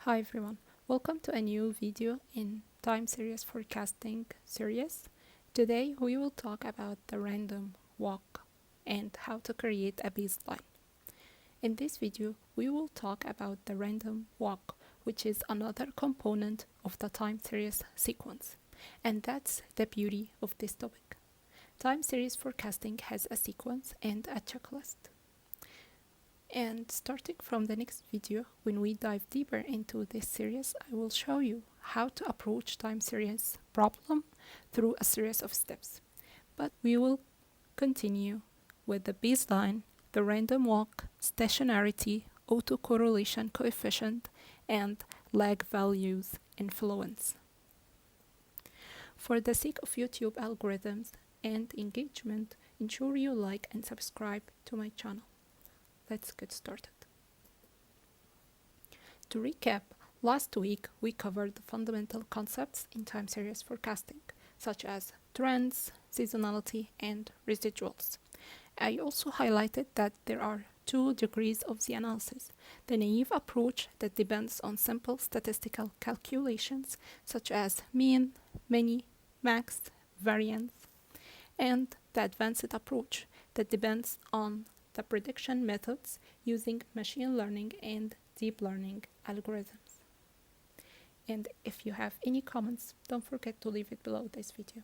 Hi everyone, welcome to a new video in time series forecasting series. Today we will talk about the random walk and how to create a baseline. In this video we will talk about the random walk, which is another component of the time series sequence, and that's the beauty of this topic. Time series forecasting has a sequence and a checklist. And starting from the next video, when we dive deeper into this series, I will show you how to approach time series problem through a series of steps. But we will continue with the baseline, the random walk, stationarity, autocorrelation coefficient, and lag values influence. For the sake of YouTube algorithms and engagement, ensure you like and subscribe to my channel. Let's get started. To recap, last week we covered the fundamental concepts in time series forecasting, such as trends, seasonality, and residuals. I also highlighted that there are two degrees of the analysis: the naive approach that depends on simple statistical calculations, such as mean, mini, max, variance, and the advanced approach that depends on the prediction methods using machine learning and deep learning algorithms. And if you have any comments, don't forget to leave it below this video.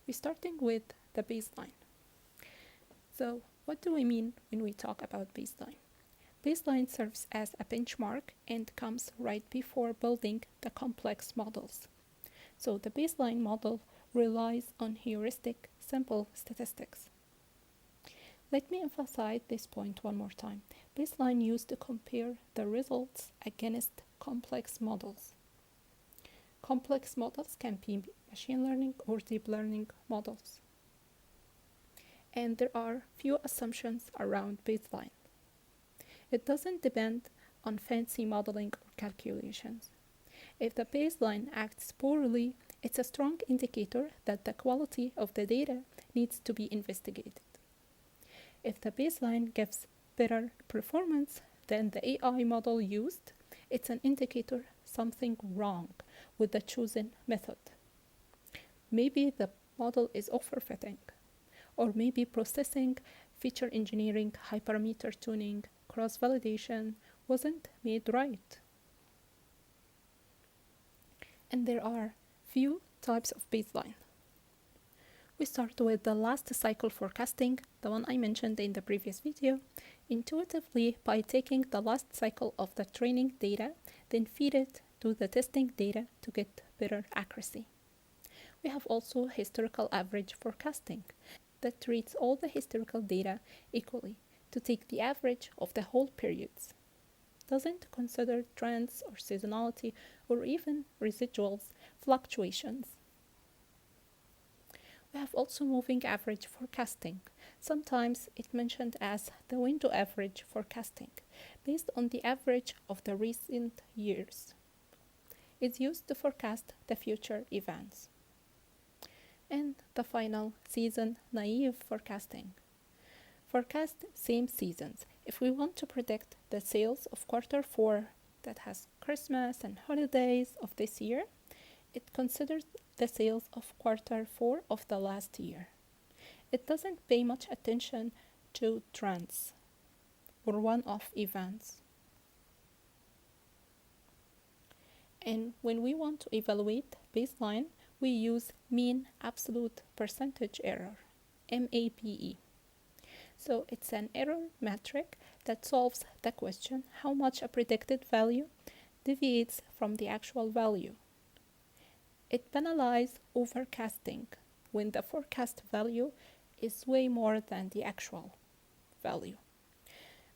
We're starting with the baseline. So what do we mean when we talk about baseline? Baseline serves as a benchmark and comes right before building the complex models. So the baseline model relies on heuristic, simple statistics. Let me emphasize this point one more time. Baseline used to compare the results against complex models. Complex models can be machine learning or deep learning models. And there are few assumptions around baseline. It doesn't depend on fancy modeling or calculations. If the baseline acts poorly, it's a strong indicator that the quality of the data needs to be investigated. If the baseline gives better performance than the AI model used, it's an indicator something wrong with the chosen method. Maybe the model is overfitting, or maybe processing, feature engineering, hypermeter tuning, cross-validation wasn't made right. And there are few types of baseline. We start with the last cycle forecasting, the one I mentioned in the previous video, intuitively by taking the last cycle of the training data, then feed it to the testing data to get better accuracy. We have also historical average forecasting that treats all the historical data equally to take the average of the whole periods. Doesn't consider trends or seasonality or even residuals fluctuations. We have also moving average forecasting. Sometimes it's mentioned as the window average forecasting, based on the average of the recent years. It's used to forecast the future events. And the final, season naive forecasting. Forecast same seasons. If we want to predict the sales of Q4 that has Christmas and holidays of this year, it considers the sales of Q4 of the last year. It doesn't pay much attention to trends or one-off events. And when we want to evaluate baseline, we use mean absolute percentage error, MAPE. So it's an error metric that solves the question how much a predicted value deviates from the actual value. It penalizes overcasting when the forecast value is way more than the actual value.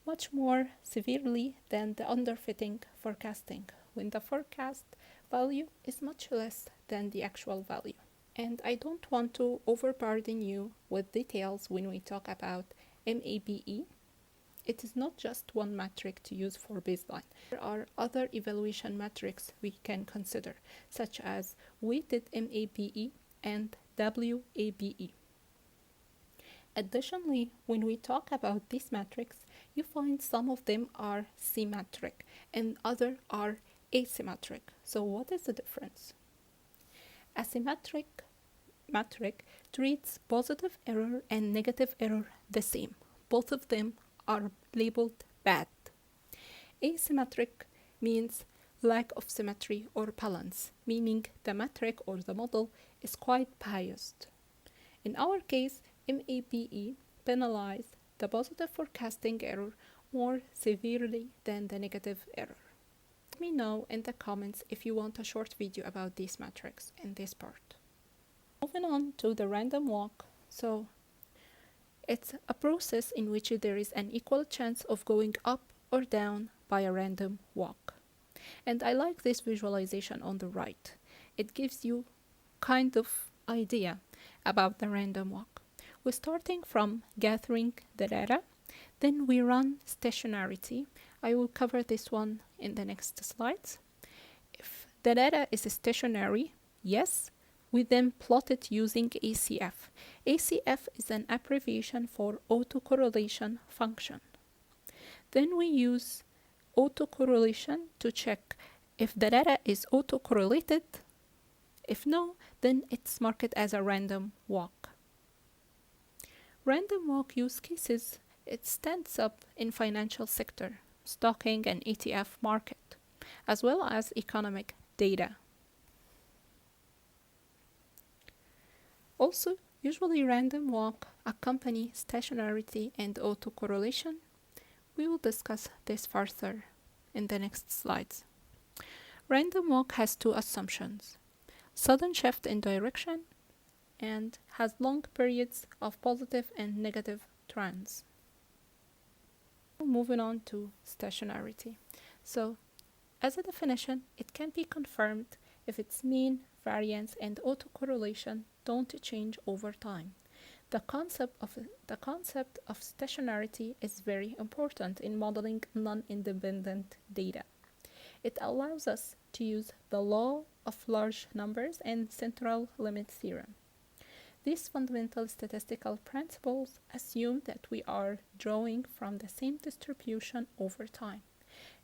Much more severely than the underfitting forecasting, when the forecast value is much less than the actual value. And I don't want to overburden you with details when we talk about MAPE. It is not just one metric to use for baseline. There are other evaluation metrics we can consider, such as weighted MAPE and WABE. Additionally, when we talk about these metrics, you find some of them are symmetric and other are asymmetric. So what is the difference? A symmetric metric treats positive error and negative error the same. Both of them are labeled bad. Asymmetric means lack of symmetry or balance, meaning the metric or the model is quite biased. In our case, MAPE penalized the positive forecasting error more severely than the negative error. Let me know in the comments if you want a short video about these metrics in this part. Moving on to the random walk. So it's a process in which there is an equal chance of going up or down by a random walk. And I like this visualization on the right. It gives you kind of idea about the random walk. We're starting from gathering the data, then we run stationarity. I will cover this one in the next slides. If the data is stationary, yes, we then plot it using ACF. ACF is an abbreviation for autocorrelation function. Then we use autocorrelation to check if the data is autocorrelated. If no, then it's marked as a random walk. Random walk use cases, it stands up in financial sector, stocking and ETF market, as well as economic data. Also, usually random walk accompany stationarity and autocorrelation. We will discuss this further in the next slides. Random walk has two assumptions: sudden shift in direction and has long periods of positive and negative trends. Moving on to stationarity. So, as a definition, it can be confirmed if its mean, variance, and autocorrelation don't change over time. The concept of stationarity is very important in modeling non-independent data. It allows us to use the law of large numbers and central limit theorem. These fundamental statistical principles assume that we are drawing from the same distribution over time.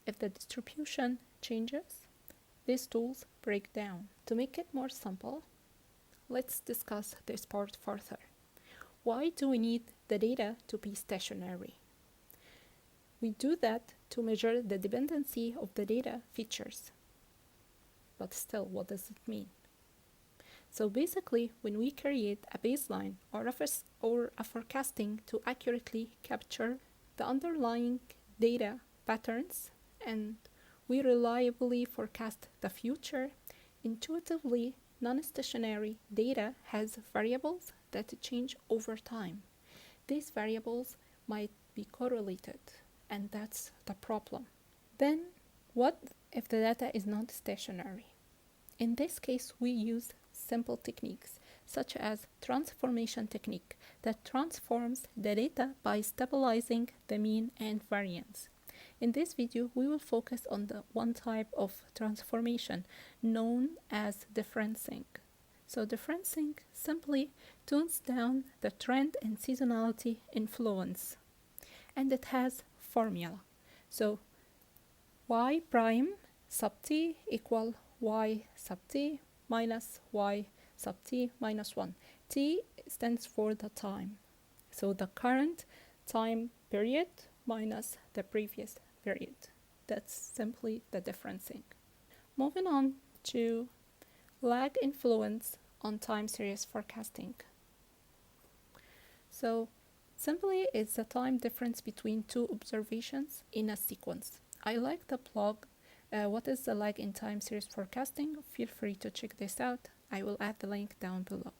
If the distribution changes, these tools break down. To make it more simple, let's discuss this part further. Why do we need the data to be stationary? We do that to measure the dependency of the data features. But still, what does it mean? So basically, when we create a baseline or a forecasting to accurately capture the underlying data patterns and we reliably forecast the future, intuitively, non-stationary data has variables that change over time. These variables might be correlated, and that's the problem. Then, what if the data is not stationary? In this case, we use simple techniques such as transformation technique that transforms the data by stabilizing the mean and variance. In this video, we will focus on the one type of transformation known as differencing. So differencing simply tones down the trend and seasonality influence, and it has formula. So y prime sub t equal y sub t minus y sub t minus 1. T stands for the time. So the current time period minus the previous period. That's simply the differencing. Moving on to lag influence on time series forecasting. So simply it's the time difference between two observations in a sequence. I like the blog what is the lag in time series forecasting. Feel free to check this out. I will add the link down below.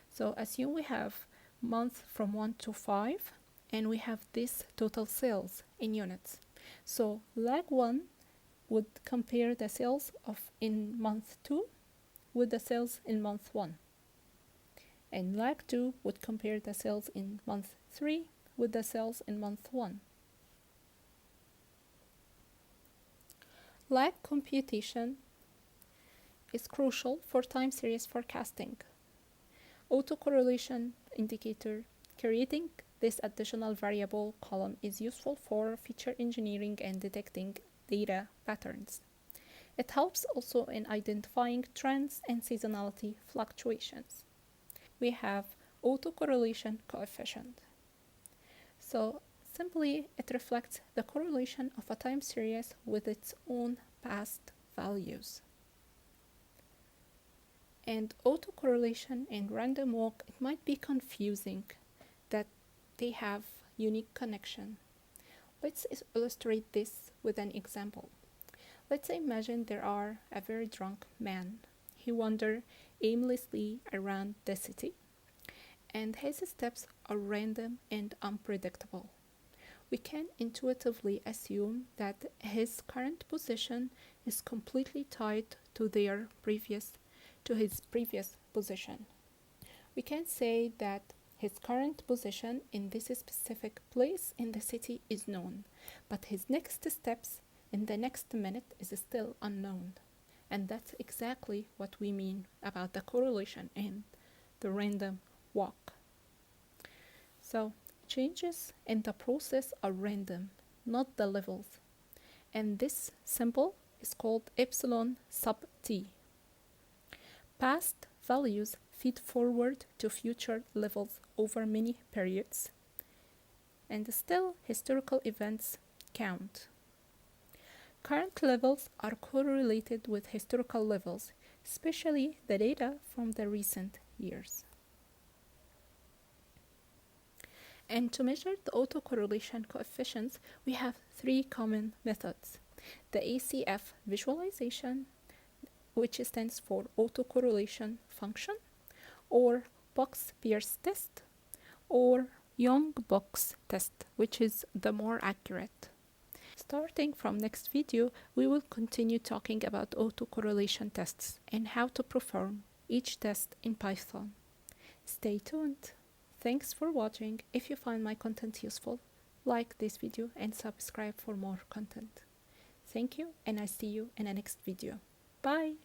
So assume we have month from 1 to 5 and we have this total sales in units. So lag 1 would compare the sales in month 2 with the sales in month 1. And lag 2 would compare the sales in month 3 with the sales in month 1. Lag computation is crucial for time series forecasting. Autocorrelation indicator Creating this additional variable column is useful for feature engineering and detecting data patterns. It helps also in identifying trends and seasonality fluctuations. We have autocorrelation coefficient. So simply it reflects the correlation of a time series with its own past values. And autocorrelation and random walk, it might be confusing that they have unique connection. Let's illustrate this with an example. Let's imagine there are a very drunk man. He wanders aimlessly around the city, and his steps are random and unpredictable. We can intuitively assume that his current position is completely tied to his previous position. We can say that his current position in this specific place in the city is known, but his next steps in the next minute is still unknown. And that's exactly what we mean about the correlation and the random walk. So changes in the process are random, not the levels. And this symbol is called epsilon sub t. Past values feed forward to future levels over many periods, and still historical events count. Current levels are correlated with historical levels, especially the data from the recent years. And to measure the autocorrelation coefficients, we have three common methods. The ACF visualization, which stands for autocorrelation function, or box-Pierce test, or Young box test, which is the more accurate. Starting from next video, we will continue talking about autocorrelation tests and how to perform each test in Python. Stay tuned. Thanks for watching. If you find my content useful, like this video and subscribe for more content. Thank you, and I see you in the next video. Bye!